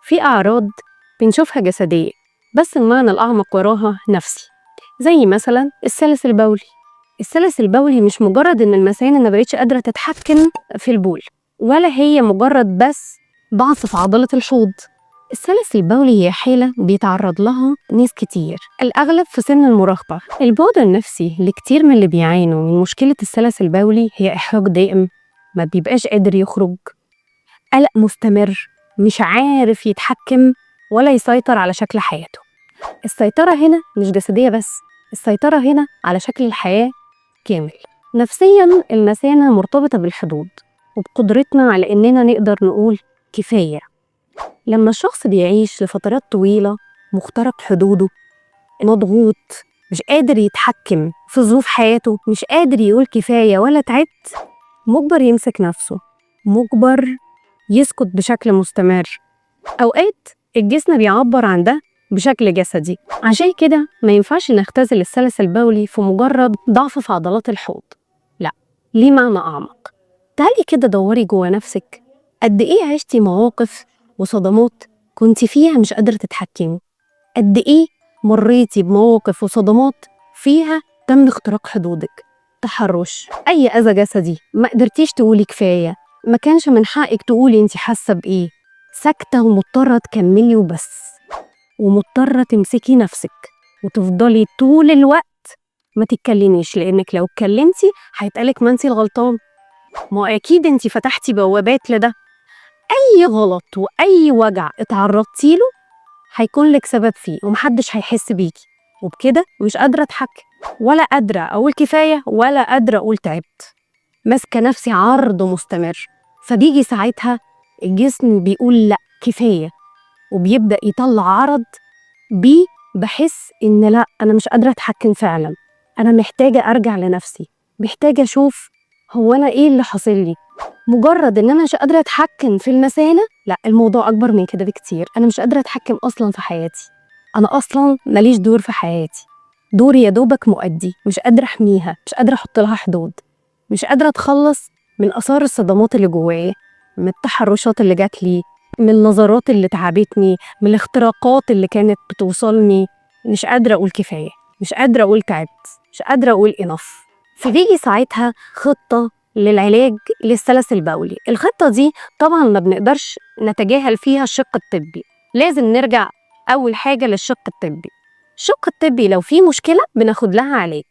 في أعراض بنشوفها جسدية بس المعنى الأعمق وراها نفسي، زي مثلا السلس البولي. السلس البولي مش مجرد إن المثانة ما بقتش قادرة تتحكم في البول، ولا هي مجرد بس ضعف في عضلة الحوض. السلس البولي هي حالة بيتعرض لها ناس كتير، الأغلب في سن المراهقة. البعد النفسي لكتير من اللي بيعانوا من مشكلة السلس البولي هي إحراج دائم، ما بيبقاش قادر يخرج، قلق مستمر، مش عارف يتحكم ولا يسيطر على شكل حياته. السيطرة هنا مش جسدية بس، السيطرة هنا على شكل الحياة كامل. نفسياً المثانة مرتبطة بالحدود وبقدرتنا على إننا نقدر نقول كفاية. لما الشخص بيعيش لفترات طويلة مخترق حدوده، مضغوط، مش قادر يتحكم في ظروف حياته، مش قادر يقول كفاية ولا تعبت، مجبر يمسك نفسه، مجبر يسكت بشكل مستمر. أوقات الجسم بيعبر عن ده بشكل جسدي. عشان كده ما ينفعش نختزل السلس البولي في مجرد ضعف في عضلات الحوض، لا، ليه معنى أعمق. تعالي كده دوري جوا نفسك، قد إيه عشتي مواقف وصدمات كنت فيها مش قادرة تتحكمي؟ قد إيه مريتي بمواقف وصدمات فيها تم اختراق حدودك؟ تحرش، أي أذى جسدي ما قدرتيش تقولي كفاية، ما كانش من حقك تقولي انت حاسة بإيه، ساكتة ومضطرة تكملي وبس، ومضطرة تمسكي نفسك وتفضلي طول الوقت ما تتكلميش، لأنك لو اتكلمتي هيتقالك ما انت الغلطان. ما أكيد انت فتحتي بوابات لده. أي غلط وأي وجع اتعرضتي له هيكون لك سبب فيه ومحدش هيحس بيكي، وبكده مش قادرة أتحكم، ولا قادرة أقول كفاية، ولا قادرة أقول تعبت، ماسكة نفسي عرض مستمر. فبيجي ساعتها الجسم بيقول لأ كفاية، وبيبدأ يطلع عرض بيه بحس إن لأ، أنا مش قادرة أتحكم فعلا، أنا محتاجة أرجع لنفسي، محتاجة أشوف هو أنا إيه اللي حاصل لي. مجرد إن أنا مش قادرة أتحكم في المثانة، لأ، الموضوع أكبر من كده بكتير. أنا مش قادرة أتحكم أصلا في حياتي، أنا أصلا ماليش دور في حياتي، دوري يا دوبك مؤدي، مش قادرة أحميها، مش قادرة أحط لها حدود، مش قادرة أتخلص من آثار الصدمات اللي جوايا، من التحرشات اللي جات لي، من النظرات اللي تعبتني، من الاختراقات اللي كانت بتوصلني. مش قادرة أقول كفاية، مش قادرة أقول تعبت، مش قادرة أقول إنف. فبيجي ساعتها خطة للعلاج للسلس البولي. الخطة دي طبعا ما بنقدرش نتجاهل فيها الشق الطبي، لازم نرجع أول حاجة للشق الطبي. الشق الطبي لو في مشكلة بناخد لها علاج.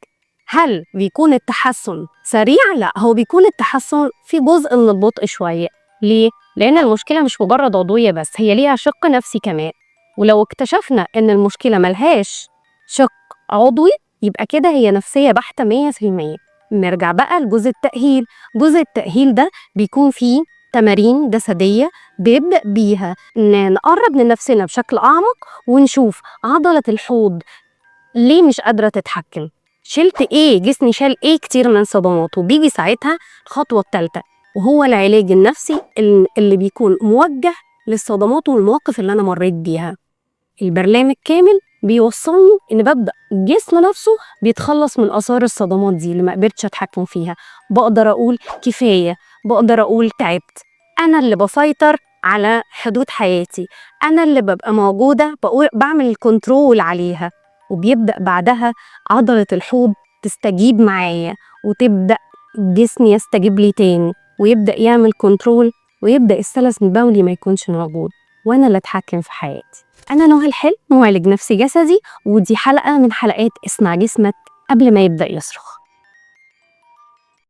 هل بيكون التحسن سريع؟ لا، هو بيكون التحسن في جزء من البطء شوية. ليه؟ لأن المشكلة مش مجرد عضوية بس، هي ليها شق نفسي كمان. ولو اكتشفنا إن المشكلة ملهاش شق عضوي يبقى كده هي نفسية بحتة 100%. نرجع بقى لجزء التأهيل. جزء التأهيل ده بيكون فيه تمارين جسدية بيبدأ بيها إن نقرب من نفسنا بشكل أعمق ونشوف عضلة الحوض ليه مش قادرة تتحكم، شلت إيه، جسمي شال إيه كتير من صدمات. وبيجي ساعتها الخطوة الثالثة وهو العلاج النفسي اللي بيكون موجه للصدمات والمواقف اللي أنا مريت بيها. البرنامج كامل بيوصلني إن ببدأ الجسم نفسه بيتخلص من آثار الصدمات دي اللي ما قدرتش أتحكم فيها، بقدر أقول كفاية، بقدر أقول تعبت، أنا اللي بسيطر على حدود حياتي، أنا اللي ببقى موجودة بعمل الكنترول عليها. وبيبدأ بعدها عضلة الحوض تستجيب معايا، وتبدأ جسمي يستجيب لي تاني، ويبدأ يعمل كنترول، ويبدأ السلس البولي ما يكونش موجود، وأنا اللي أتحكم في حياتي. أنا نهى الحلو، معالج نفسي جسدي، ودي حلقة من حلقات اسمع جسمك قبل ما يبدأ يصرخ.